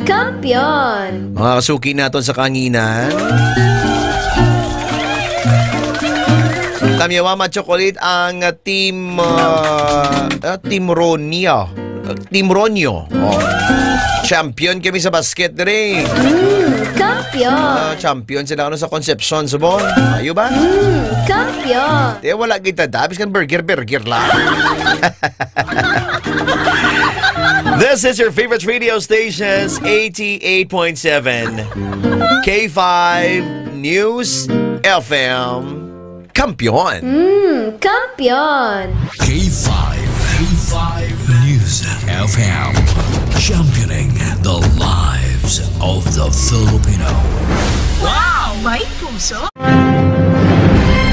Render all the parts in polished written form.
Kampiyon! Mga kasuki natin sa kanginan. Tamiyawama Chocolate ang Team Ronio. Team Ronio. Oh. Champion kami sa basket rin. Kampiyon! Champion sila sa Concepcion, Subon. Ayo ba? Kampiyon! Wala kita dabis kan burger lang. This is your favorite radio stations, 88.7 K5 News FM. Kampiyon! Kampiyon! K5 News FM. Championing the lives of the Filipino. Wow! May puso?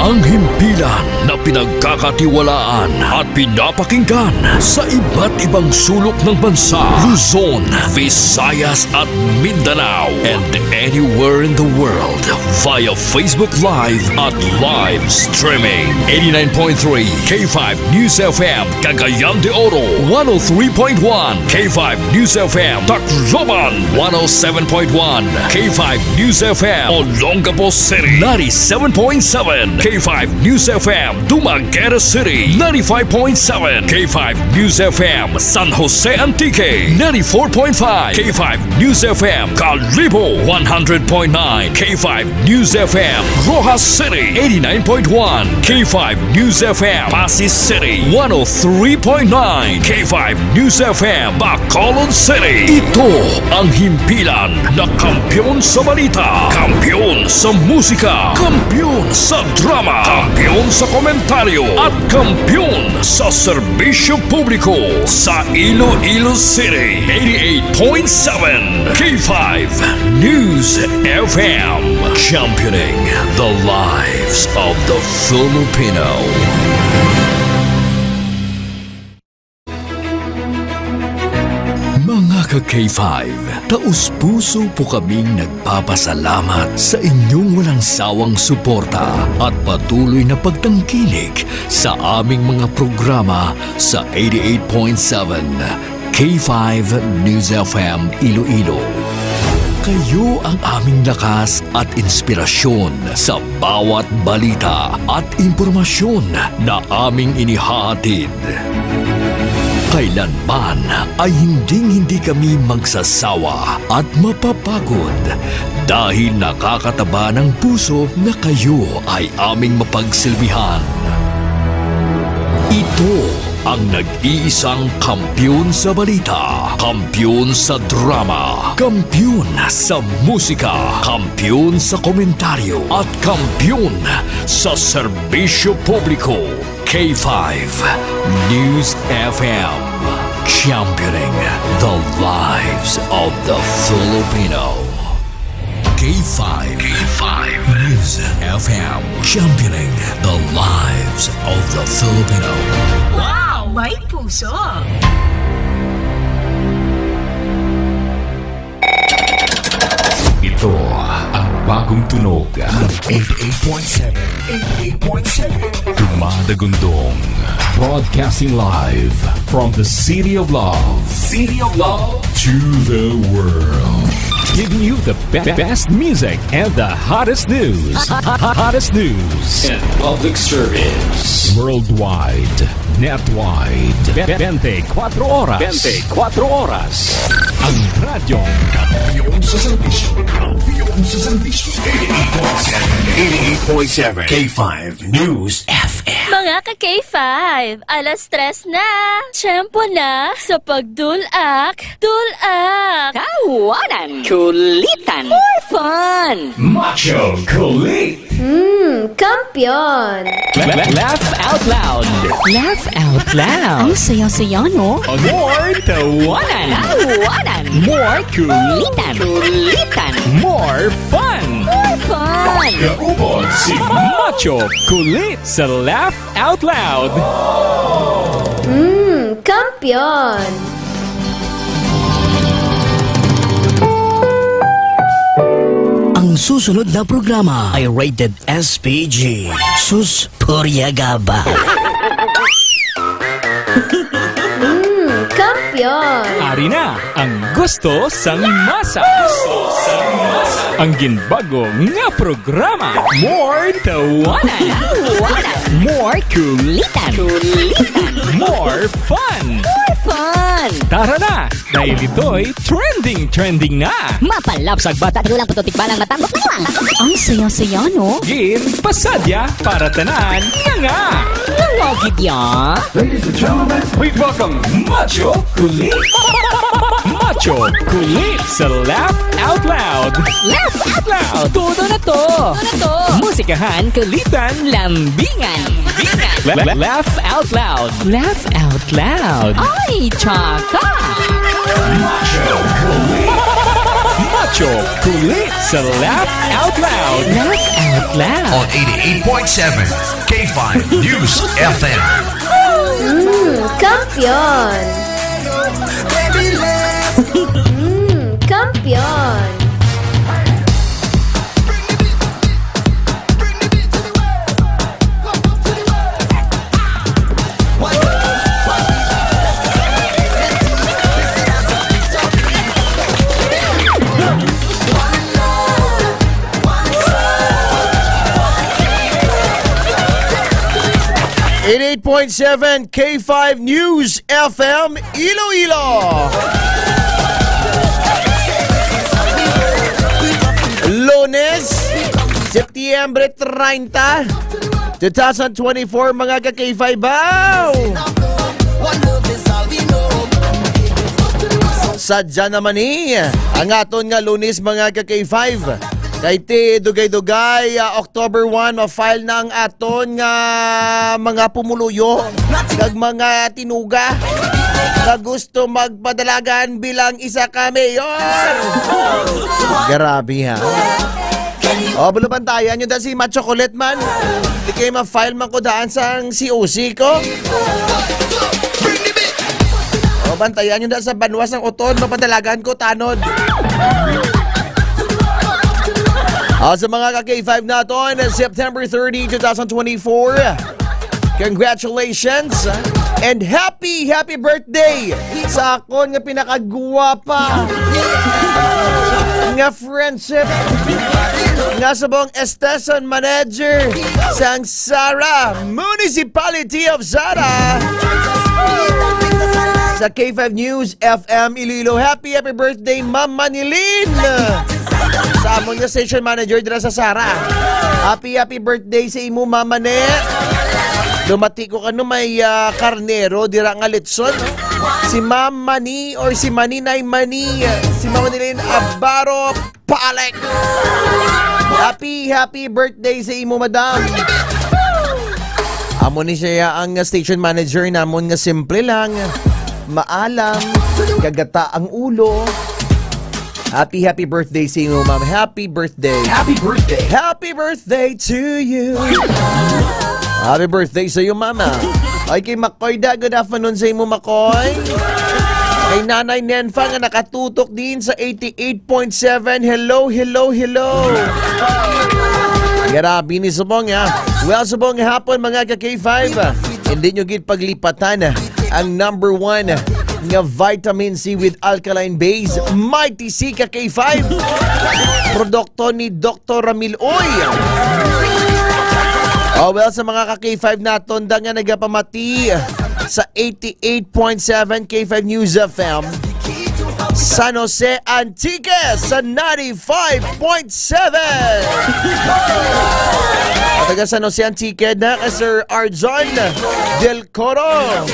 Ang himpilan na pinagkakatiwalaan at pinapakinggan sa iba't ibang sulok ng bansa, Luzon, Visayas at Mindanao, and anywhere in the world via Facebook Live at live streaming. 89.3 K5 News FM, Cagayan de Oro, 103.1 K5 News FM, Tacloban, 107.1 K5 News FM, Olongapo City, 97.7 K5 News FM, Dumaguete City, 95.7 K5 News FM, San Jose Antique, 94.5 K5 News FM, Calibo, 100.9 K5 News FM, Rojas City, 89.1 K5 News FM, Pasig City, 103.9 K5 News FM, Bacolod City. Ito ang himpilan na kampiyon sa balita, kampiyon sa musika, kampiyon sa drama, kampiyon sa komentaryo at kampiyon sa serbisyo publiko sa Iloilo City. 88.7 K5 News FM, championing the lives of the Filipino. Mga ka-K5, taus-puso po kaming nagpapasalamat sa inyong walang sawang suporta at patuloy na pagtangkilik sa aming mga programa sa 88.7 K5 News FM Iloilo. Kayo ang aming lakas at inspirasyon sa bawat balita at impormasyon na aming inihahatid. Kailanman ay hindi kami magsasawa at mapapagod dahil nakakataba ng puso na kayo ay aming mapagsilbihan. Ito ang nag-iisang kampiyon sa balita, kampiyon sa drama, kampiyon sa musika, kampiyon sa komentaryo at kampiyon sa serbisyo publiko. K5 News FM, championing the lives of the Filipino. K5 News FM, championing the lives of the Filipino. Wow! May puso! Ito ang bagong tunog ng 88.7 Dumadagundong, broadcasting live from the City of Love to the world, giving you the best music and the hottest news. Hottest news and public service worldwide, netwide, 24 oras. 24 oras. Ang radyong kampiyon sa serbisyo. 88.7 K5 News FM. Mga ka-K5, alas 3 na. Tiyempo na sa pagdulak. Dulak! Tawanan! Kulitan! More fun! Macho Kulit! Kampiyon! Laugh out loud. Laugh out loud! Ang saya-saya, no? More tawanan. Tawanan! More Kulitan! Kulitan! More fun. More fun! Kaupon si Macho Kulit sa Laugh Out Loud. Kampiyon! Ang susunod na programa ay rated SPG. Sus Puryagaba. Kampiyon! Ari na ang Gusto sang masa. Ang ginbago nga programa. More tawanan. More kulitan. More fun. Fun! Tara na! Dahil ito'y trending na! Mapalapsag bata gulang pututikbalang matambok na lang. Ang saya-saya, no? Gin, pasadya para tanan nga! Nawagid ya? Ladies and gentlemen, please welcome Macho Kulit! Macho Kulit sa Laugh Out Loud! Laugh out loud! Todo na to! Musikahan, kulitan, lambingan. Laugh Out Loud! Laugh out loud. Ay, tsaka! Macho Kulit sa Laugh Out Loud! Laugh out loud. On 88.7 K5 News FM. Kampiyon! Kampiyon! .7 K5 News FM Iloilo. Lunes, Setyembre 30, 2024 mga ka-K5 baw. Sadya naman ang aton nga Lunes mga ka-K5. Kay ti dugay-dugay October 1 ma-file na ang aton nga mga pumuluyo kag mga tinuga na gusto magpadalagan bilang isa ka mayor. Grabe ha. O bulubantayan nyo da si Macho Kulit man. Di kayo ma-file man ko daan sang COC ko. O bantayan nyo da sa banwas ng uton mapadalagan ko tanod. Sa mga ka-K5 natin, September 30, 2024, congratulations and happy birthday sa akon nga pinakagwapa nga friendship nga subong station manager sang Sara, Municipality of Sara. Sa K5 News FM Iloilo, happy birthday Ma'am Manilin! Sa amon nga station manager dira sa Sara. Happy birthday sa imo Mama ne. Dumati ko kano may karnero dira nga litson. Si Ma'am Mani or si Maninay Mani. Si Mama Nilin Abaro Palek. Happy birthday sa imo madam. Amon ni siya ang station manager namon nga simple lang. Maalam, kagata ang ulo. Happy birthday sa inyo, ma'am. Happy birthday. Happy birthday to you. Happy birthday sa iyo, mama. Ay kay Makoy da. Good afternoon sa inyo, Makoy. Kay Nanay Nenfa nga nakatutok din sa 88.7. Hello. Grabe ni Subong ha. Well, Subong hapon mga ka-K5. Hindi nyo gid paglipatan ang number 1 nga vitamin C with alkaline base, Mighty C K5. Produkto ni Dr. Ramil Oy. Well, sa mga ka-K5 naton da nga nagapamati sa 88.7 K5 News FM, San Jose Antique sa 95.7. Taga San Jose Antique na kay Sir Arjon Del Coro.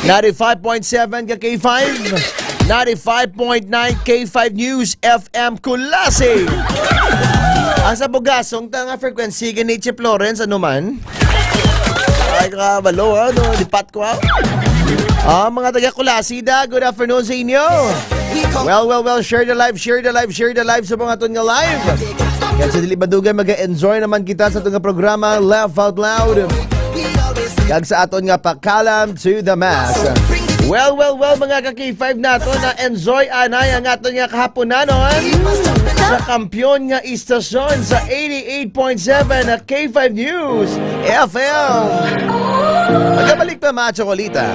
95.7 ka K5, 95.9 K5 News FM Kulasi. Ang sa bugasong tanga frequency ganit si Florence ano man. Ay kabalo lipat ko mga taga Kulasi da, good afternoon sa inyo. Well, share the live sa mga ton nga live. Kaya sa Dilibadugan mag-enjoy naman kita sa itong programa Laugh Out Loud. Kag sa aton nga pakalam to the mass. Well, mga ka-K5 nato na enjoy anay ang aton nga kahaponanon sa kampyon nga istasyon sa 88.7 na K5 News FM. Magkabalik pa mga Chocolita.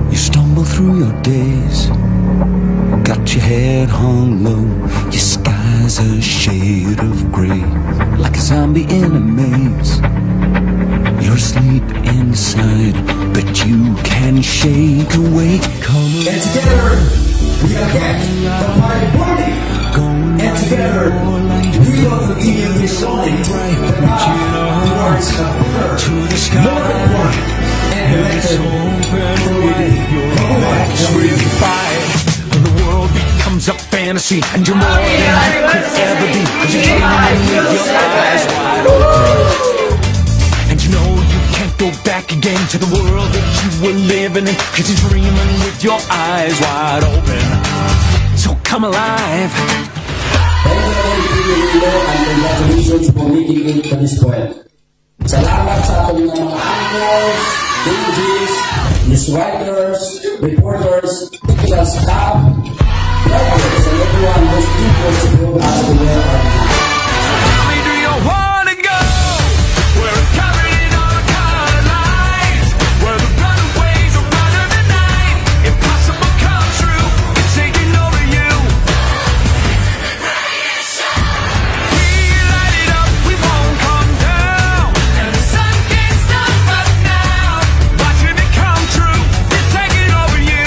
You stumble through your days, got your head hung low, your sky's a shade of gray, like a zombie in a maze. You're asleep inside, but you can shake awake. Come on. And together, we are back the party party. And together, we love the team this morning. The power to the sky. The world becomes a fantasy, and you're more than you could ever be. You're dreaming with your eyes wide open, and you know you can't go back again to the world that you were living in, 'cause you're dreaming with your eyes wide open. So come alive. Congratulations for making it to this point. Salamat sa ating mga anchors, DJs, news writers, reporters, technical staff, writers, and everyone who's involved to go as the world. Tell me, do you wanna go where it's covered in all color lights, where the runaways are running the night, impossible comes true, it's taking over you. We light it up, we won't come down, and the sun can't stop us now. Watching it come true, it's taking over you.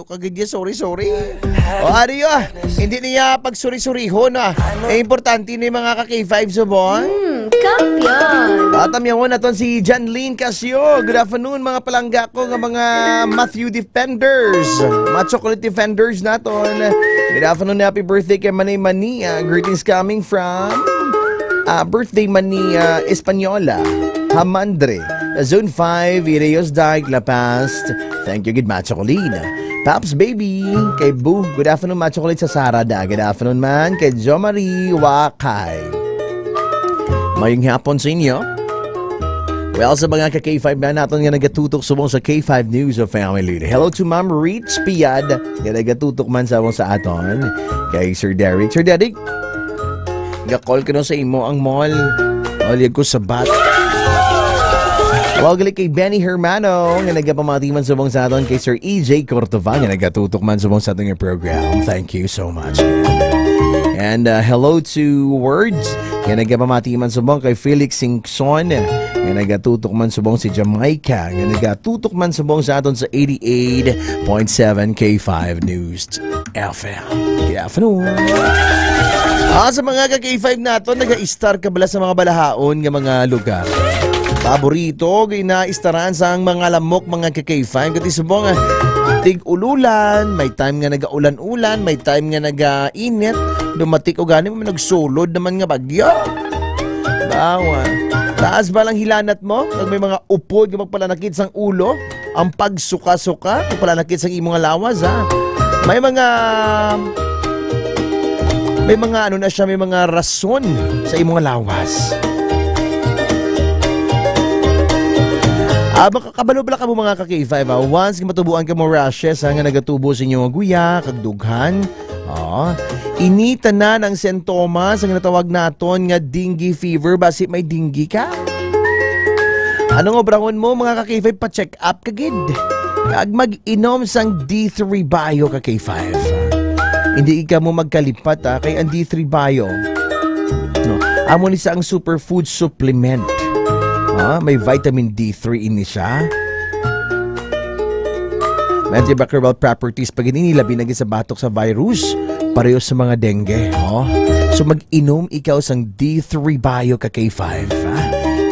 Kagad niya, sorry. O ano yun? Hindi niya pagsuri-suriho na. Importante na yung mga ka-K5 subon. Kampiyon. Tatamyawan na to si Janlene Casio. Good afternoon mga palangga ko ng mga Matthew Defenders. Mga chocolate defenders naton. Good afternoon, happy birthday kay Manay Mania. Greetings coming from Birthday Mania Española, Hamandre, Zone 5, Ireos Dark, La Paz. Thank you, good match chocolate. Paps Baby, kay Boo. Good afternoon, match chocolate sa Sarada. Good afternoon man, kay Jo Marie Wakay. Mayong hapon sa inyo. Well, sa mga ka-K5 na natin nga nagatutok subong sa K5 News of Family. Hello to Ma'am Rich Piad. Nga nagatutok man sa aton. Kay Sir Derek. Sir Derek, ga-call ko na sa imo ang mall. Olyag ko sa bat. Welcome kay Benny Hermano nga nagapamatiman subong sa aton, kay Sir EJ Cordovan nga nagatutok man subong sa aton program. Thank you so much. And hello to Words nga nagapamatiman subong kay Felix Singson nga nagatutok man subong si Jamaica nga nagatutok man subong sa aton sa 88.7 K5 News FM. Good afternoon. Sa mga ka-K5 naton, nag-star ka bala sa mga balahaon nga mga lugar. Paborito, ginaistaran sa mga lamok, mga ka-K5. Kasi subong tig-ululan, may time nga naga-ulan-ulan, may time nga naga-init. Dumatik o gani mo, nagsulod naman nga bagyo. Bawa. Taas ba lang hilanat mo? Pag may mga upod, yung magpalanakit sang ulo, ang pagsuka-suka, magpalanakit sang imong lawas, ha? May mga ano na siya, may mga rason sa imong lawas. Kabalo-bala ka mo mga ka-K5 ha. Once matubuan ka mo rashes nga nagatubo sa inyong guya, kagdughan. Inita na ng sintomas ang natawag naton nga dengue fever. Basi may dengue ka? Anong obrahon mo mga ka-K5? Pa-check up kagid. Kag mag-inom sang D3 Bio ka-K5. Hindi ka mo magkalipat kay ang D3 Bio. Amo ni sa ang superfood supplement. May vitamin D3 ini siya. May antibacterial properties pag inilabi na sa batok sa virus. Pareho sa mga dengue. So mag-inom ikaw sang D3 Bio ka K5.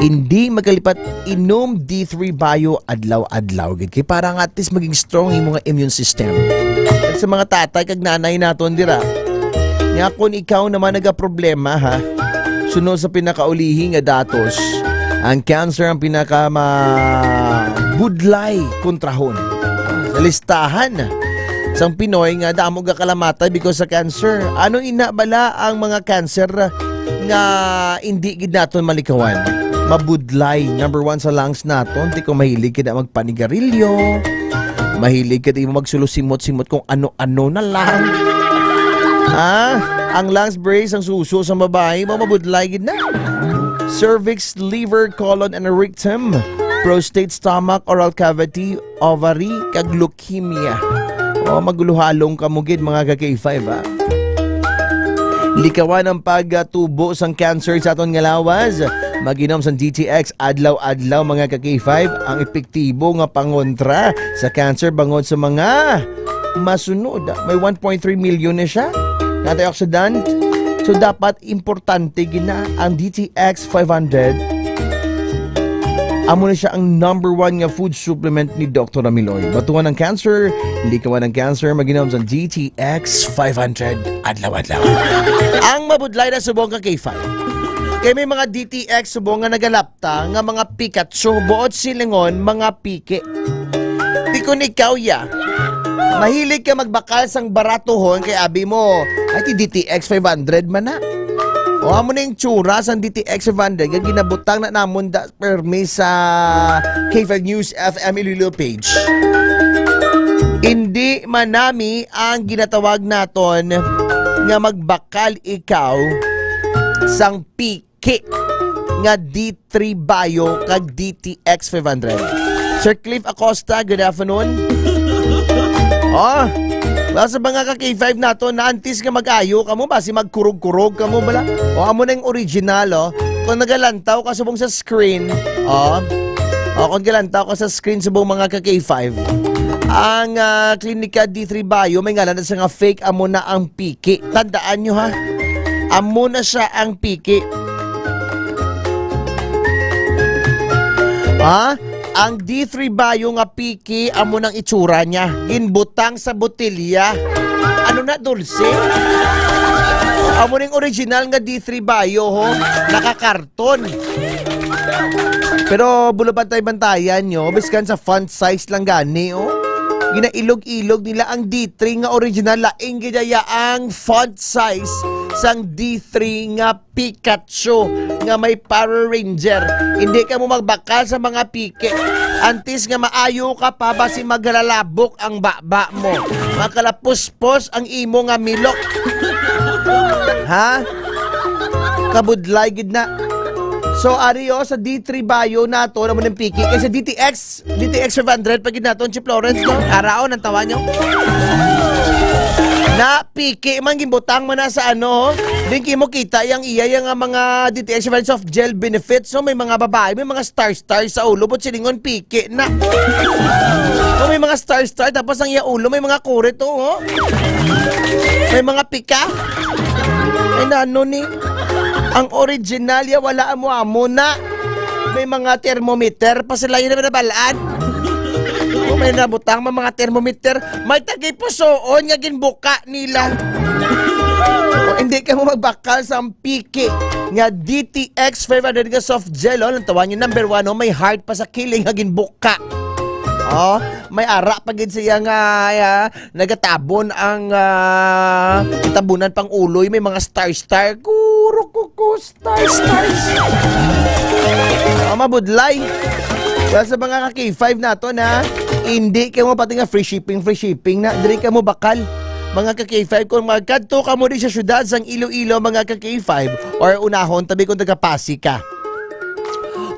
Hindi magkalipat inom D3 Bio adlaw-adlaw. Kaya parang at least maging strong yung mga immune system. At sa mga tatay kag nanay naton dira. Nga kung ikaw naman nagaproblema ha. Sunod sa pinakaulihi nga datos. Ang cancer ang pinakamabudlay kontrahon. Sa listahan sang Pinoy nga damo ga kalamatay because sa cancer. Ano inabala ang mga cancer nga hindi gid naton malikawan? Mabudlay. Number 1 sa lungs naton. Di ko mahilig ka na magpanigarilyo. Mahilig ka di mo magsulo-simot-simot kung ano-ano na lang. Ang lungs brace ang suso sa babae mabudlay gid na. Cervix, liver, colon, and rectum, prostate, stomach, oral cavity, ovary, kag leukemia. Maguluhalong kamugid mga ka-K5 Likawan ang pagtubo sang cancer sa aton nga lawas. Mag-inom sang DTX adlaw-adlaw mga ka-K5. Ang epektibo nga pangontra sa cancer bangod sa mga masunod. May 1.3 million na siya. Antioxidant. So dapat importante gina ang DTX 500. Amo na siya ang number 1 nga food supplement ni Dr. Amiloy. Batuan ng cancer, hindi kawan ng cancer, mag-inom sa DTX 500 adlaw-adlaw. Ang mabudlay na subong ka K5. Kaya may mga DTX subong nga nagalapta nga mga Pikachu, buot silingon, mga pike. Di ko ikaw ya. Mahilig ka magbakal sang baratohon kay abi mo. Ay ti DTX 500 man na. Amo na yung tsura sang DTX 500 nga ginabutang na namon da permi sa K5 News FM Iloilo page. Hindi manami ang ginatawag naton nga magbakal ikaw sang piki nga D3 Bio kag DTX 500. Sir Cliff Acosta, good afternoon. Sa mga ka-K5 nato, naantis nga mag-ayo ka mo ba? Si magkurog-kurog ka mo bala? Amo na yung original, Kung nagalantaw ka subong sa screen, kung nagalantaw ka sa screen subong mga ka-K5, ang Klinika D3 Bio, may ngalan na sa nga fake, amo na ang piki. Tandaan nyo ha, amo na siya ang piki. Ang D3 Bio nga piki amo ng itsura niya. Ginbutang sa botelya. Ano na dulce? Amo ning original nga D3 Bio nakakarton. Pero bulabantay-bantayan nyo, biskan sa font size lang gani Ginailog-ilog nila ang D3 nga original laing gidaya ang font size sang D3 nga Pikachu nga may Power Ranger. Hindi ka mo magbakal sa mga pike. Antis nga maayo ka pa basi maglalabok ang baba mo. Makalapuspos ang imo nga milok. Kabudlay gid na. So ariyo sa D3 Bio nato na mo ng piki kay sa DTX 500 pag naton si Florence araon ang tawa nyo. Na piki man gimbutang man na sa dinki mo kita yang iya yang mga DTX 500 soft gel benefits. So may mga babae, may mga star sa ulo but silingon piki na. So may mga star tapos ang iya ulo may mga kurit may mga pika. Ay nano ni ang original ya wala amo na. May mga thermometer pa sila yun na balaan. May nabutang mga thermometer. May tagipusoon nga ginbuka nila. Hindi ka mo magbakal sa piki nga DTX 500 nga soft gel. Ang tawa nyo number 1 may heart pa sa kiling nga ginbuka. May ara pagid siya nga nagatabon ang tabunan pang uloy. May mga star stars. Mabudlay. Well, sa mga ka-K5 nato na hindi ka mo pati nga free shipping na, diri ka mo bakal. Mga ka-K5, kung magkadto ka mo di sa syudad sang Iloilo, mga ka-K5, or unahon, tabi kung taga-Pasig ka.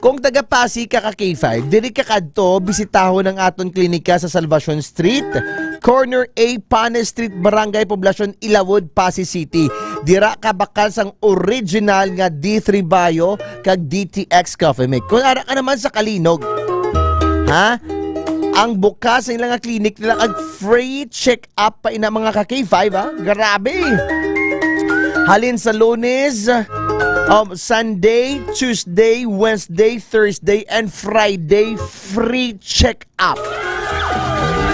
Kung taga-Pasig ka ka-K5, diri ka kadto, bisitahon ang aton klinika sa Salvacion Street, Corner A, Panes Street, Barangay Poblacion, Ilawod, Pasig City. Dira ka bakal sang original nga D3 Bio kag DTX Coffee Mix. Kung ara ka naman sa Kalinog, ha? Ang bukas ng ilang clinic nila ag free check-up pa ina mga ka-K5, ha? Grabe! Halin sa Lunes, Sunday, Tuesday, Wednesday, Thursday, and Friday, free check-up.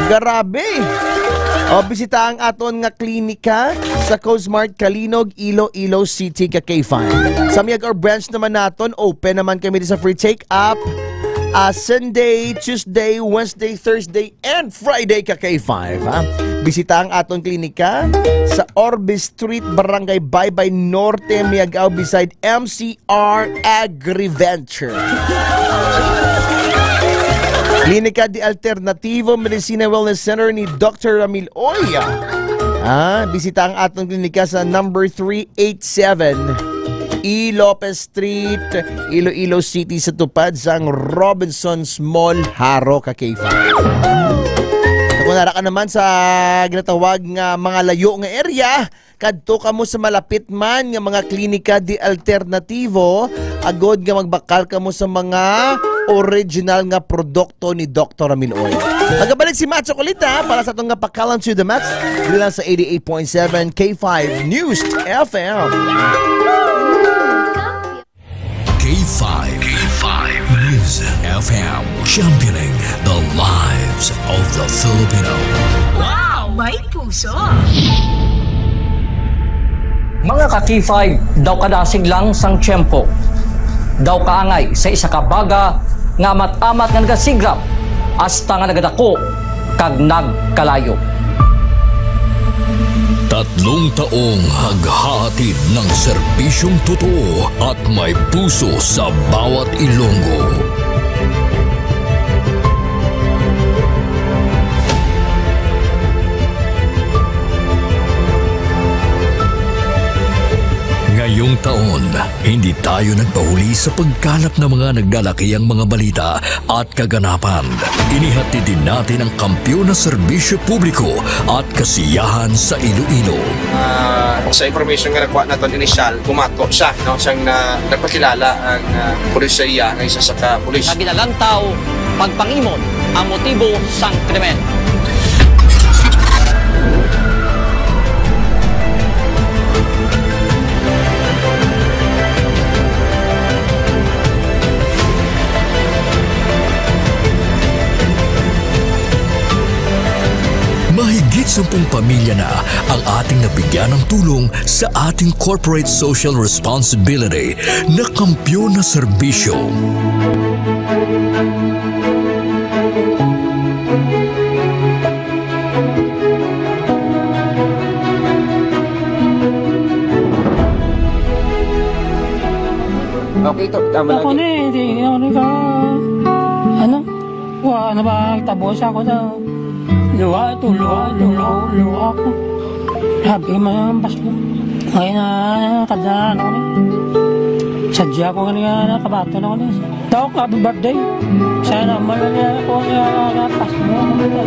Grabe! Bisita ang aton nga klinika sa Cosmart Kalinog, Iloilo City, ka-K5. Sa miyag or branch naman naton, open naman kami sa free check-up. Sunday, Tuesday, Wednesday, Thursday, and Friday ka-K5. Bisita ang aton klinika sa Orbis Street, Barangay Baybay Norte, Miagao, beside MCR Agriventure. Klinika di Alternativo Medicina Wellness Center ni Dr. Ramil Oya. Bisita ang aton klinika sa number 387 E. Lopez Street, Iloilo City, sa tupad sang Robinson's Mall, Haro, ka-K5. Kung nara ka naman sa ginatawag nga mga layo nga area, kadto ka mo sa malapit man nga mga klinika di Alternativo, agod nga magbakal ka mo sa mga original nga produkto ni Dr. Ramil Oy. Magabalik si Macho Kulita para sa itong nga pakalan to the max. Dili lang sa 88.7 K5 News FM. K5 News FM, championing the lives of the Filipino. Wow! May puso! Mga ka-K5, daw kadasig lang sang tiyempo. Daw kaangay sa isa ka baga nga amat-amat nga nagasigrap hasta nga nagadako kag nagkalayo. 3 taong haghahatid ng serbisyong totoo at may puso sa bawat Ilonggo. Ngayong taon, hindi tayo nagpahuli sa pagkalap ng mga naglalakihang mga balita at kaganapan. Inihatid din natin ang kampyon na serbisyo publiko at kasiyahan sa Iloilo. Sa information nga nakuha natin inisyal, pumato siya. No? Siyang nagpakilala ang pulisya ng isa sa ka-pulis. Naginalantaw, pagpangimon ang motibo sang krimen. Mahigit 10 pamilya na ang ating nabigyan ng tulong sa ating corporate social responsibility na kampyon na serbisyo. Okay, ito. Tama ako lagi. Hindi ako ka. Ano ba, tabos ako daw. Luha ko. Sabi mo yung pasko. Ngayon na, kadaan ako niya. Sadya ko kanina na, kabato na ako niya. Daw, happy birthday. Sana malala ako niya, pasko mo ako niya.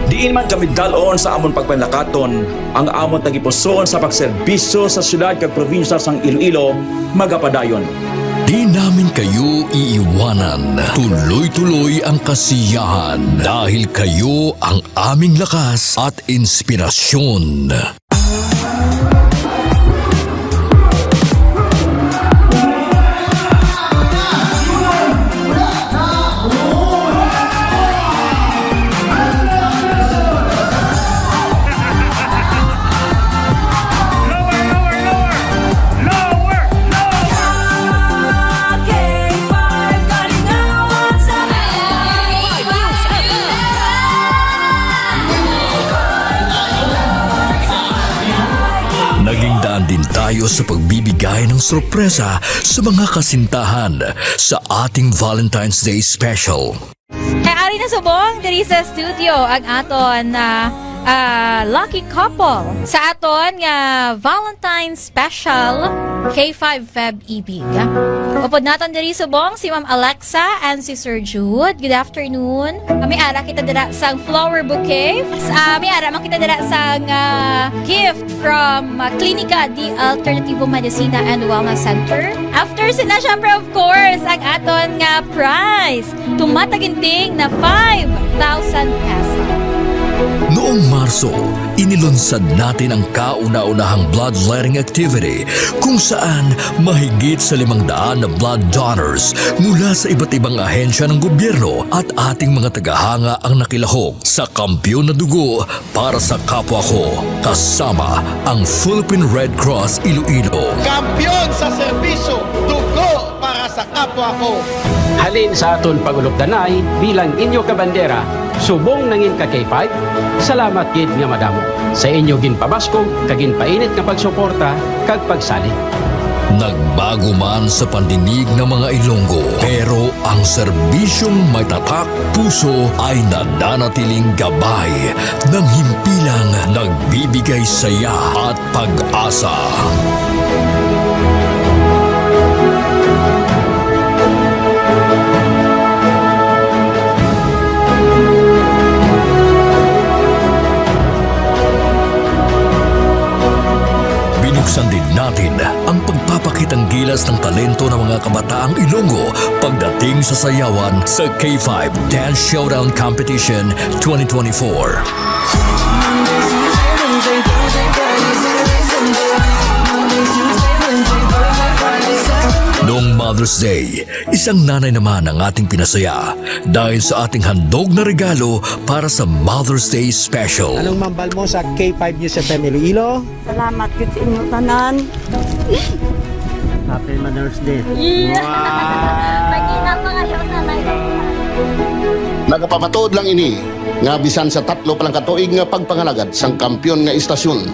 Diin man kami dalon sa amon pagpanlakaton, ang amon tagipuson sa pagserbisyo sa syudad kag probinsya sang Iloilo, magapadayon. Di namin kayo iiwanan. Tuloy-tuloy ang kasiyahan dahil kayo ang aming lakas at inspirasyon. Handa din tayo sa pagbibigay ng sorpresa sa mga kasintahan sa ating Valentine's Day Special. Ari na subong diri sa studio ang aton na lucky couple sa aton nga Valentine's Special K5 Feb Ibig. Upod naton diri subong si Ma'am Alexa and si Sir Jude. Good afternoon. May ara kita dira sang flower bouquet. May ara man kita dira sang gift from Klinika di Alternativo Medicina and Wellness Center. After sina syempre of course ang aton nga prize. Tumataginting na 5,000 pesos. Noong Marso, inilunsad natin ang kauna-unahang bloodletting activity kung saan mahigit sa 500 na blood donors mula sa iba't ibang ahensya ng gobyerno at ating mga tagahanga ang nakilahok sa Kampiyon na Dugo para sa kapwa ko, kasama ang Philippine Red Cross Iloilo. Kampiyon sa serbisyo, dugo para sa kapwa ko. Halin sa aton pagulokdanay bilang inyo kabandera, subong nangin ka K5, salamat gid nga madamo. Sa inyo ginpabaskog, kaginpainit nga pagsuporta, kag pagsali. Nagbago man sa pandinig ng mga Ilonggo, pero ang serbisyong may tatak puso ay nananatiling gabay ng himpilang nagbibigay saya at pag-asa. Binuksan din natin ang pagpapakitang gilas ng talento ng mga kabataang Ilonggo pagdating sa sayawan sa K5 Dance Showdown Competition 2024. Noong Mother's Day, isang nanay naman ang ating pinasaya dahil sa ating handog na regalo para sa Mother's Day Special. Anong mambal mo sa K5 News FM Iloilo? Salamat yun sa inyo tanan. Happy Mother's Day. Yeah. Magina pa kayo nanay. Nagapapatuod lang ini nga bisan sa 3 pa lang katuig nga pagpangalagad sang kampiyon nga istasyon.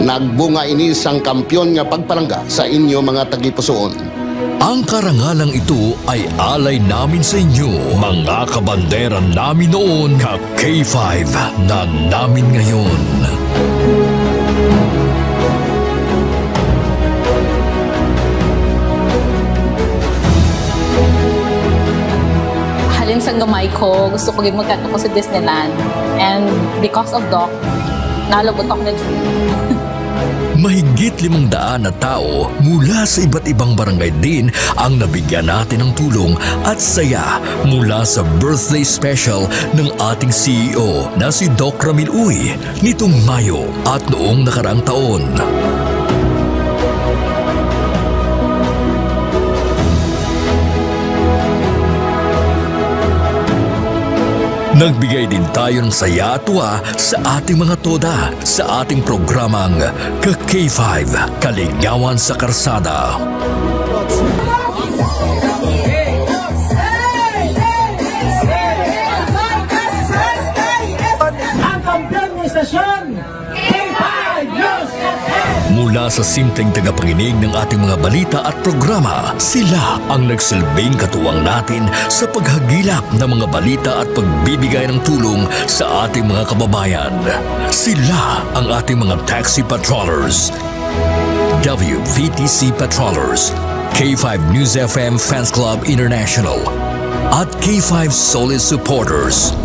Nagbunga ini sang kampiyon nga pagpalangga sa inyo mga tagipusoon. Ang karangalang ito ay alay namin sa inyo, mga kabandera namin noon, ka K5 na namin ngayon. Halin sa gamay ko, gusto ko magkato ko sa Disneyland. And because of Doc, nalabot ako na Mahigit 500 na tao mula sa iba't ibang barangay din ang nabigyan natin ng tulong at saya mula sa birthday special ng ating CEO na si Doc Ramil Uy nitong Mayo at noong nakaraang taon. Nagbigay din tayo ng saya at tuwa sa ating mga toda sa ating programang Ka-K5, Kaligawan sa Karsada. Ang kampiyon ng istasyon, K5 News FM! Mula sa simpleng tagapanginig ng ating mga balita at programa, sila ang nagsilbing katuwang natin sa paghagilap ng mga balita at pagbibigay ng tulong sa ating mga kababayan. Sila ang ating mga taxi patrollers, WVTC patrollers, K5 News FM Fans Club International, at K5 Solid Supporters.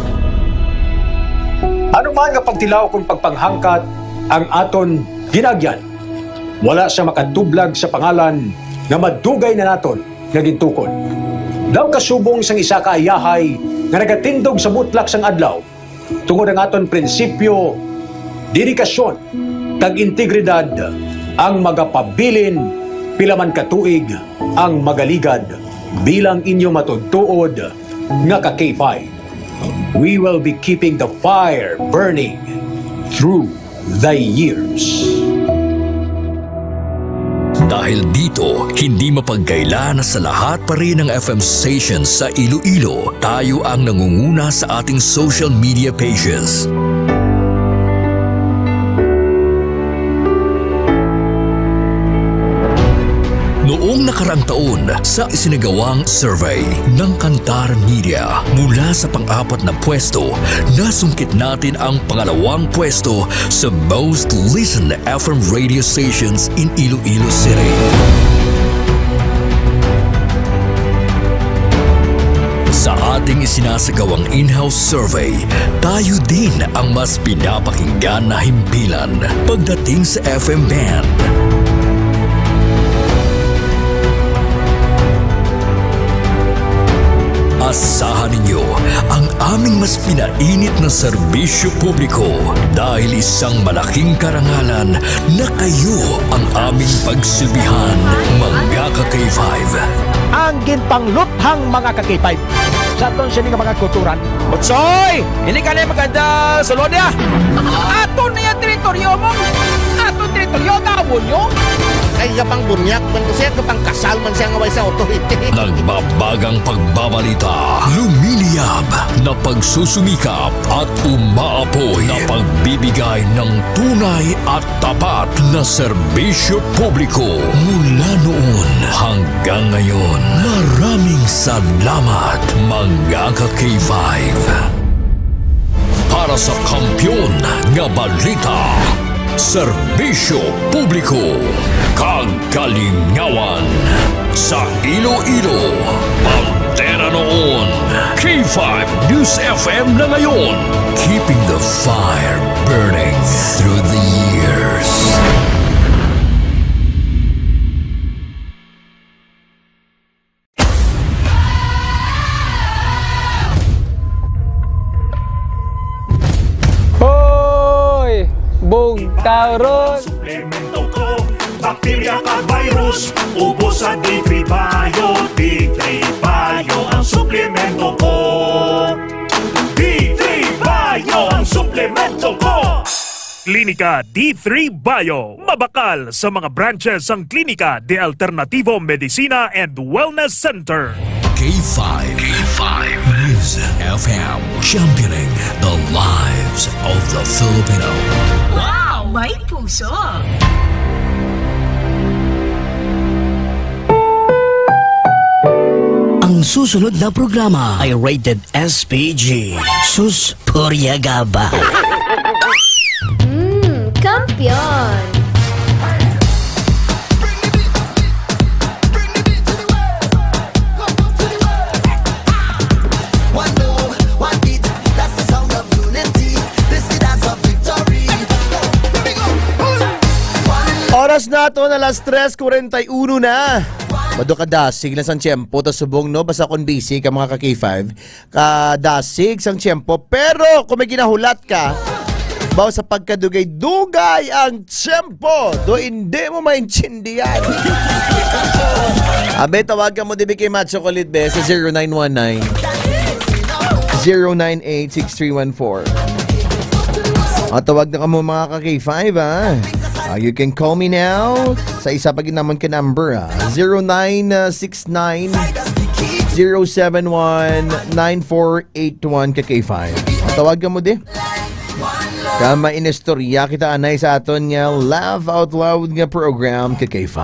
Ano man nga pagtilaw kung pagpanghangkat ang aton ginagyan, wala siya makatublag sa pangalan nga madugay na naton nga gintukod. Daw kasubong sang isa ka ayahay nga nagatindog sa mutlak sang adlaw tungod ang aton prinsipyo, dedikasyon, kag integridad ang magapabilin pila man katuig ang magaligad bilang inyo matudtuod nga ka K5. We will be keeping the fire burning through the years. Dahil dito, hindi mapagkaila na sa lahat pa rin ng FM stations sa Iloilo, tayo ang nangunguna sa ating social media pages. nakaraang taon sa isinagawang survey ng Kantaran Media. Mula sa pang-apat na pwesto, nasungkit natin ang pangalawang pwesto sa most listened FM radio stations in Iloilo City. Sa ating isinasagawang in-house survey, tayo din ang mas pinapakinggan na himpilan pagdating sa FM band. Asahan ninyo ang aming mas pinainit na serbisyo publiko dahil isang malaking karangalan na kayo ang aming pagsilbihan, mga ka-K5. Ang ginpangluthang mga ka-K5 sa aton siya nga mga kulturan. Utsoy! Hindi ka na maganda sa lodya! Ato na yung teritoryo mo! Ato teritoryo, tawon nyo! Ay kapang bunyak man ko siya, kapang kasal man siya ngaway sa authority. Nagbabagang pagbabalita, lumiliyab na pagsusumikap at umaapoy na pagbibigay ng tunay at tapat na serbisyo publiko. Mula noon hanggang ngayon, maraming salamat mga ka-K5. Para sa kampyon nga balita, serbisyo publiko, kagalingawan sa Iloilo, Pantera noon, K5 News FM na ngayon, keeping the fire burning through the years. Bugtauron! Suplemento ko, bakterya ka virus, ubos sa D3 Bio. D3 Bio ang suplemento ko. D3 Bio ang suplemento ko. Klinika D3 Bio. Mabakal sa mga branches ang Klinika de Alternativo Medicina and Wellness Center. K5 News FM, championing the lives of the Filipino. Wow! May puso! Ang susunod na programa ay rated SPG. Sus Puriagaba. Kampiyon! Oras na ito na alas 3:41 na. Madukadasig na sang tiyempo, ta subong no, basta kung busy ka mga ka-K5, kadasig sang tiyempo. Pero kung may ginahulat ka, bawa sa pagkadugay-dugay ang tiyempo, do hindi mo maintindihan. Abe, tawagan mo dibi kay Macho Kulit be sa 0919 098 6314. Tawag na ka mo mga ka-K5 ha. You can call me now sa isa pa naman ka number 0969-071-9481 ka-K5. Tawagan mo di. Kama inestorya kita anay sa aton nga Laugh Out Loud nga program ka-K5.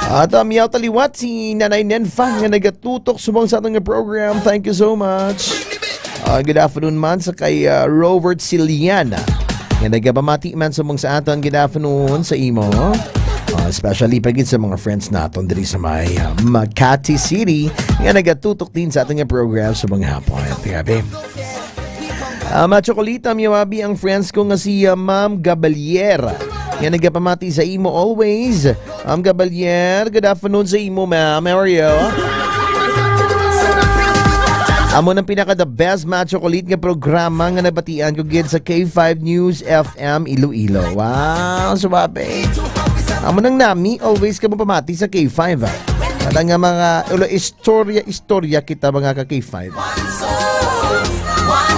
At miyaw taliwat si Nanay Nenfa nga nagatutok sumang sa aton nga program. Thank you so much. Good afternoon man sa kay Robert Siliana. Nga nagabamati man sumang sa aton. Good afternoon sa imo. Especially pagit sa mga friends naton diri sa may Makati City nga nagatutok din sa ating program sa mga hapon. Grabe. Machokolita, miyawabi ang friends ko nga si Ma'am Gabalier. Nga nagapamati sa imo always. Ma'am Gabalier, good afternoon sa imo, ma'am. How are you? Amo ng pinaka-the best Machokolate nga programa nga nabatian ko gid sa K5 News FM Iloilo. Wow, suwabe. Amo nang nami, always ka mo pamati sa K5. At nga mga istorya kita mga ka-K5.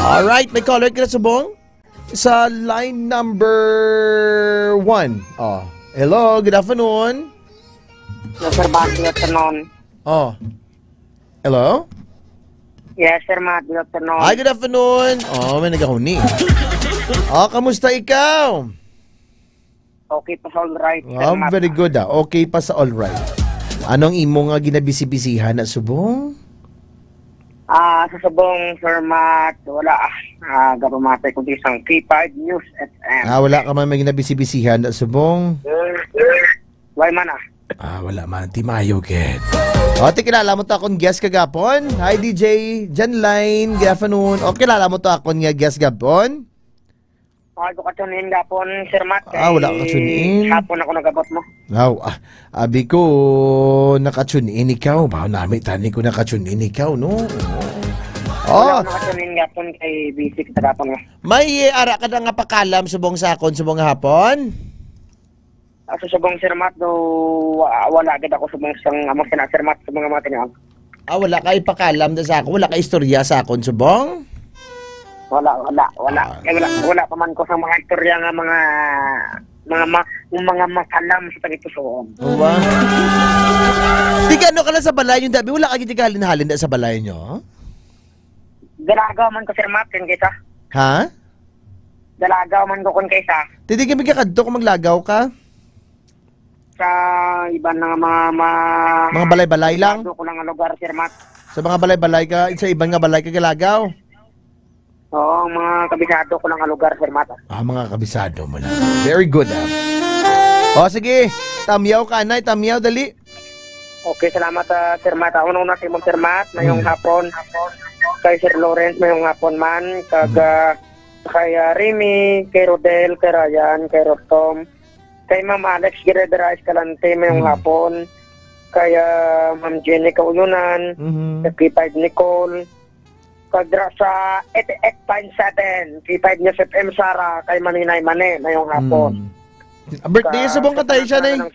Alright, may caller kita subong sa line number 1. Hello, good afternoon. Yes, sir, good afternoon. Hello? Yes, sir, Matt. Good afternoon. Hi, good afternoon. May nagahuni. Kamusta ikaw? Okay pa sa all right, sir, Matt. Very good. Okay pa sa all right. Anong imo nga ginabisi-bisihan na subong? Sa subong, Sir Matt, wala. Gapamatay ko isang K5 News FM. Wala ka man may ginabisi-bisihan na subong? Why man wala man. Timayo, Ken. Kilala mo to akong guest kagapon? Hi, DJ Janline. Good afternoon. Kilala mo to akong guest gapon? Ako ka-tune in gapon, Sir Matt. Wala ka tune in. Hapon ako nagabot mo. Abi ko, naka-tune in ikaw. Namin, tani ko naka-tune in ikaw, no? Wala ako naka-tune in gapon kay Basic sa gapon mo. May ara ka na nga pakalam subong sa akon, subong hapon? Sa subong, Sir Matt, wala agad ako subong among Sir Matt, subong mga tinawag. Wala ka ipakalam na sa akon? Wala ka istorya sa akon, subong? Wala pa man ko sa mga istorya nga mga makalam sa tagitusoon. Ba? Di ka ano ka lang sa balay yung dabi? Wala ka gitigalin-halin na sa balay nyo? Dalagaw man ko, Sir Matt, kun kaysa. Ha? Dalagaw man ko kun kaysa. Hindi kami kakadto kung maglagaw ka? Sa iban ng mga balay-balay lang? Ko lang ang lugar, Sir Matt. Sa mga balay-balay ka, sa ibang nga balay ka galagaw? Oo, mga kabisado ko lang ang lugar, Sir Matt. Mga kabisado mo lang. Very good, sige, tamyaw ka, Anay. Tamyaw, dali. Okay, salamat, Sir Matt. Una-una si Sir Matt, mayong hapon. Kay Sir Lawrence, mayong hapon man. Kay Remy, kay Rodel, kay Ryan, kay Rostom. Kay Ma'am Alex Guerrero Escalante, mayong hapon. Kay Ma'am Jenny Kauyunan. Kay K5 Nicole. Kadra sa 88.7, K5 News FM Sara, kay Maninay Mane, mayong hapon. Birthday subong kantay siya na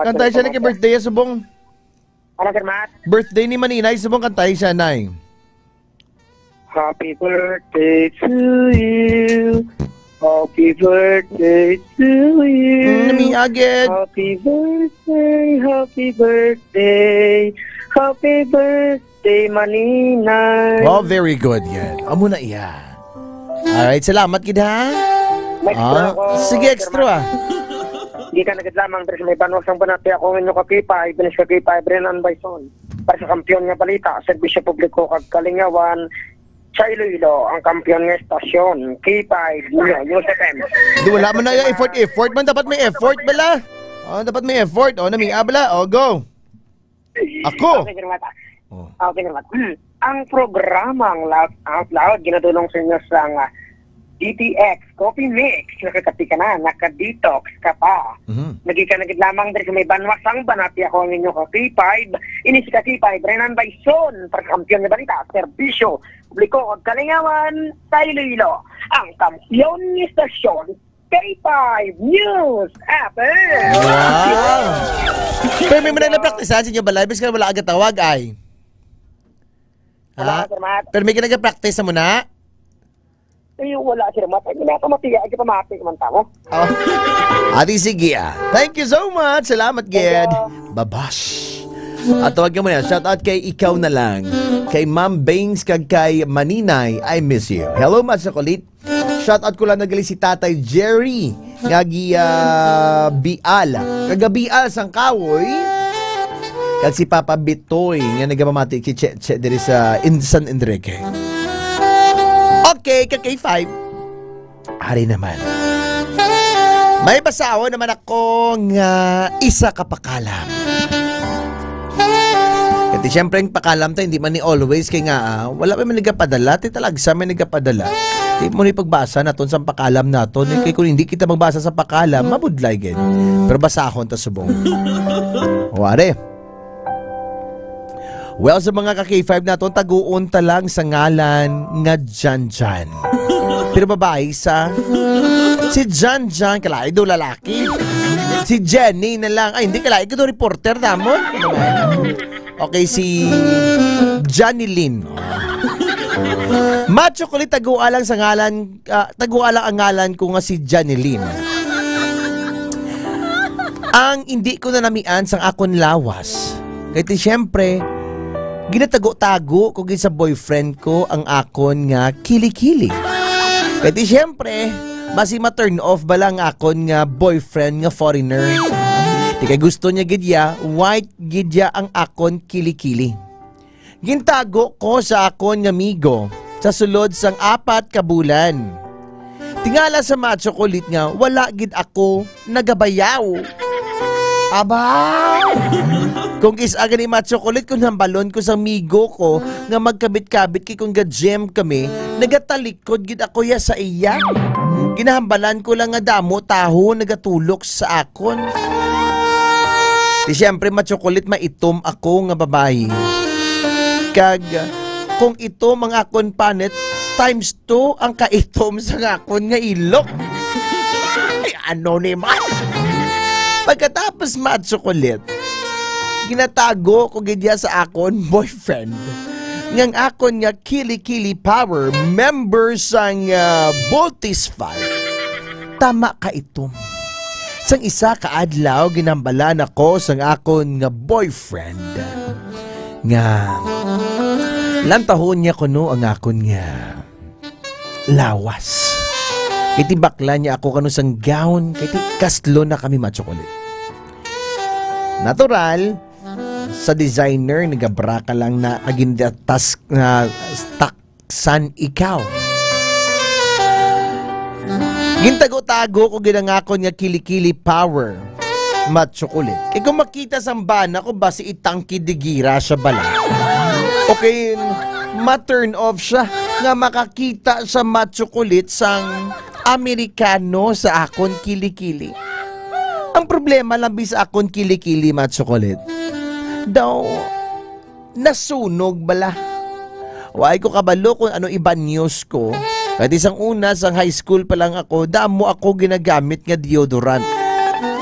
kantay siya na kay birthday subong. Ano, Sir Matt? Birthday ni Maninay subong kantay siya na. Happy birthday to you. Happy birthday to you. Agad. Happy birthday, happy birthday. Happy birthday, Maninay. Very good yan. Amo na iya. Alright, salamat kid ha. Sige, extra. Hindi ka nagad lamang, pero may banwas ang banati ako ng K5, binis ka K5, Renan Bison. Para sa kampiyon nga balita, serbisyo publiko kag Kalingawan, sa Iloilo, ang kampiyon nga estasyon, K5, News FM. Di wala mo na yung effort man. Dapat may effort, bala. Dapat may effort. Namiya, bala. Go. Ako. Okay, ang programang Laugh Out Loud, ginatulong sa inyo sa DTX Coffee Mix. Nakakati ka na, nakadetox ka pa. Nagigit lamang dahil may banwas ang banati ako ang inyo K5. Inis ka K5, Renan Bison, para kampiyon na balita, serbisyo, publiko at Kalingawan, sa Iloilo. Ang kampiyon ni stasyon, K5 News FM. Wow! Pero may manang na-practice sa inyo balay, bis ka wala agad tawag ay. Pero may kinag-practice mo na? Wala, Sir Matt. Pamatiya, ay pamati man tamo. Adi, sige Thank you so much. Salamat, Ged. Babash. At tawag ka mo na. Shout out kay ikaw na lang. Kay Ma'am Bangs kag kay Maninay. I miss you. Hello, Mas Kulit. Shout out ko lang nagali si Tatay Jerry. Ngagi Bial. Kagabial sang kawoy. Kag si Papa Bitoy. Nga nagpamati kay Che diri sa San Enrique. Okay, K5. Hari naman. May basawa naman ako nga isa ka pakalam. Kasi siyempre yung pakalam tayo, hindi man ni always. Kaya nga, wala pa may nagapadala. Talagsa may nagapadala. Hindi mo ni pagbasa naton sa pakalam naton. Kaya kung hindi kita magbasa sa pakalam, mabudlay gen. Pero basahon ta subong. Wari. Well, sa mga ka-K5 naton, taguon ta lang sa ngalan nga Janjan. Pero babae sa si Janjan, kalay do lalaki. Si Jenny na lang. Ay, hindi kalay do reporter damon. Okay, si Johnny Lynn. Macho kulit tagualang sa ngalan, tagualang ang ngalan ko nga si Johnny Lynn. Ang hindi ko na namian sang akon lawas. Kaya siyempre, ginatago-tago ko sa boyfriend ko ang akon nga kili-kili. Kaya siyempre, basi ma-turn off ba lang akon nga boyfriend nga foreigner. Di kay gusto niya gidya, white gidya ang akon kilikili. Gintago ko sa akon nga amigo sa sulod sang 4 ka bulan. Tingala sa macho kulit nga, wala gid ako nagabayaw. Aba! Kung isa ni macho kulit kung hambalon ko sa amigo ko nga magkabit-kabit kay kung ga-gym kami, nagatalikod gid ako ya sa iya. Ginahambalan ko lang nga damo taho nagatulok sa akon. Di siyempre machokolit maitom ako nga babae. Kag kung itom ang akon panet, times 2 ang kaitom sa akon nga ilok. Ay, ano ni man? Pagkatapos machokolit, ginatago ko gidya sa akon boyfriend. Ngang akon nga Kili-Kili Power, member sang Voltis 5. Tama ka itom. Sang isa ka adlaw ginambalan ako sang akon nga boyfriend. Nga lantahon niya kuno ang akon nga lawas. Kiti bakla niya ako kanu sang gown, kiti kaslo na kami machokolit. Natural, sa designer, nagabra ka lang na agindatas na taksan ikaw. Gintago-tago ko ginangako niya Kili-Kili Power. Matchokolit. Kaya kung makita sa bana ko ba si itangki digira siya bala. Okay, ma-turn off siya nga makakita sa matchokolit sang Amerikano sa akon Kili-Kili. Ang problema lang sa akon Kili-Kili matchokolit. Daw, nasunog bala. Why ko kabalo kung ano iban news ko. Kahit isang una, sang high school pa lang ako, damo ako ginagamit nga deodorant.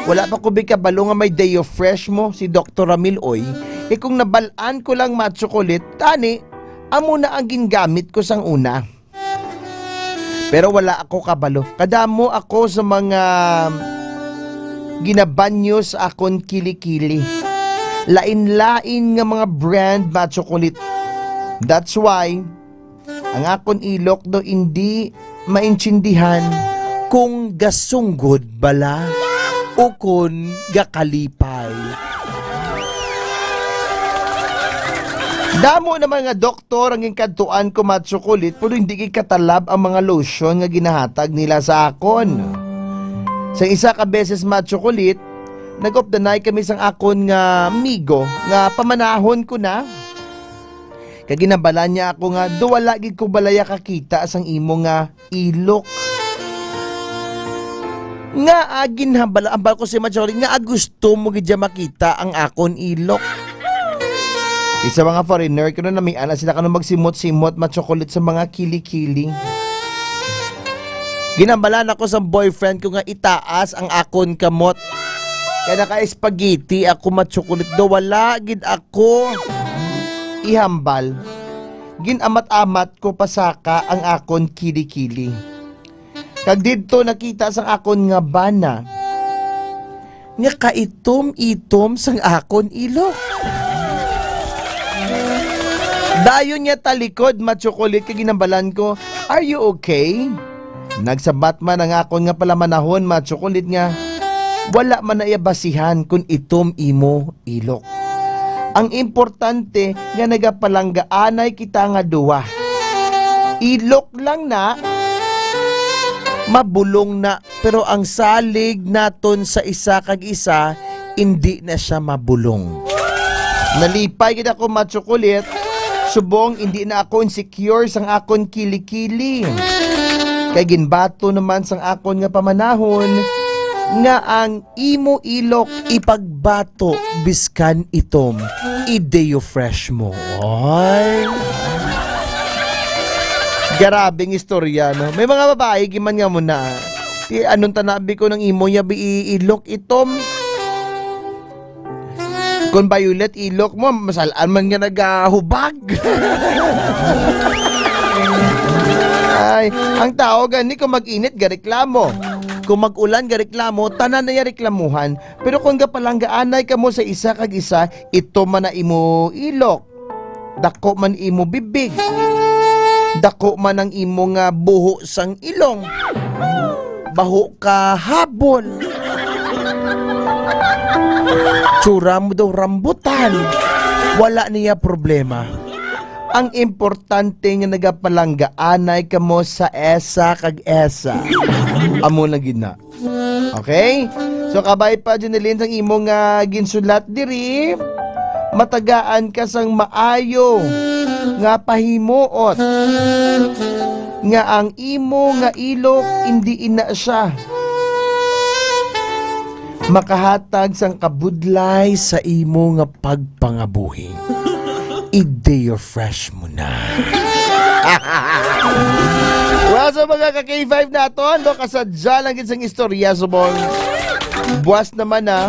Wala pa ko kabalo nga may day of fresh mo, si Dr. Ramil Oy. Kung nabalaan ko lang matchokolit, tani, amo na ang gingamit ko sang una. Pero wala ako kabalo. Kadamo ako sa mga ginabanyo sa akon Kili-Kili. Lain-lain nga mga brand matchokolit. That's why ang akon ilok do hindi maintindihan kung gasunggod bala o kung gakalipay. Damo na mga doktor ang inkadtuan ko matchokolit pero hindi katalab ang mga lotion nga ginahatag nila sa akon. Sa isa ka beses matchokolit, nag-off the night kami sang akon nga amigo nga pamanahon ko na. Kaginabalan niya ako nga duwala gid ko balaya kakita sang imo nga ilok. Nga agin hambal ko si Machori nga gusto mo gid makita ang akon ilok. Isa mga foreigner kuno na may ana sila kanu magsimot-simot matchokolit sa mga Kili-Kili. Ginambalan ako sa boyfriend ko nga itaas ang akon kamot. Kaya naka-spaghetti ako matchokolit do wala gid ako ihambal. Ginamat-amat ko pasaka ang akon Kili-Kili. Kag didto nakita sang akon nga bana nga kaitom-itom sang akon ilok. Dayon niya talikod matchokolit kag ginambalan ko, "Are you okay?" Nagsabat man ang akon nga palamanahon matchokolit nga wala man na basihan kung itom imo ilok. Ang importante nga nagapalanggaanay kita nga duwa. Ilok lang na, mabulong na, pero ang salig naton sa isa kag isa, hindi na siya mabulong. Nalipay gid ako matchokolit, subong hindi na ako insecure sang akon Kili-Kili. Kay ginbato naman sang akon nga pamanahon, nga ang imo ilok ipagbato biskan itom ideyo fresh mo. Ay, garabing istorya, no? May mga babae giman nga mo na anong tanabi ko ng imo niya ilok itom. Kung violet ilok mo masalaan man nga nagahubag. Ay, ang tao gani kung mag-init gareklamo. Kung mag-ulan gareklamo, tanan na ya reklamuhan. Pero kung gapalanggaanay ka mo sa isa kag isa, ito man na imo ilok. Dako man imo bibig. Dako man ang imo nga buho sang ilong. Baho ka habol. Tsura mo daw rambutan. Wala niya problema. Ang importante nga nagapalangga anay ka mo sa esa kag esa. Amo na gina. Okay? So kabay pa Janelyn sang imo nga ginsulat diri. Matagaan ka sang maayo nga pahimuot. Nga ang imo nga ilok hindi ina siya. Makahatag sang kabudlay sa imo nga pagpangabuhi. I-day or fresh mo na. Well, so mga ka-K5 naton, do kasadya lang isang istorya subong. Buwas naman na.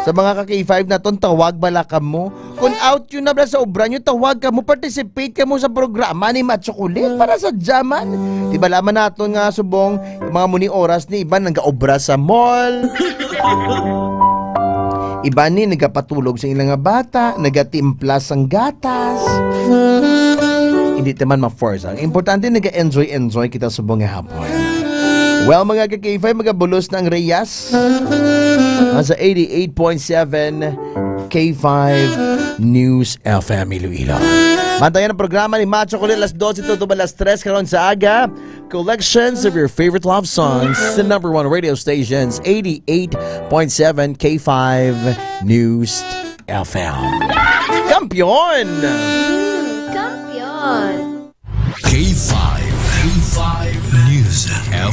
Sa mga ka-K5 naton, tawag balakam mo. Kung out yun na sa obra nyo, tawag ka mo, participate ka mo sa programa ni Matchokulit para sa jaman. Diba laman naton nga subong, yung mga muni oras ni iba nag-obra sa mall. Iba ni nagapatulog sa ilang nga bata, nagatimplas ang gatas. Hindi naman ma-force. Ang importante nag-enjoy kita subong nga hapon. Well, mga ka-K5, mga bulos ng Reyes. Nasa 88.7 K5 News FM Iloilo. Mantayan ang programa ni Matchokulit alas 12 to alas 3 karon sa aga. Collections of your favorite love songs. The number 1 radio stations, 88.7 K5 News FM. Kampiyon! Kampiyon! K5 News FM.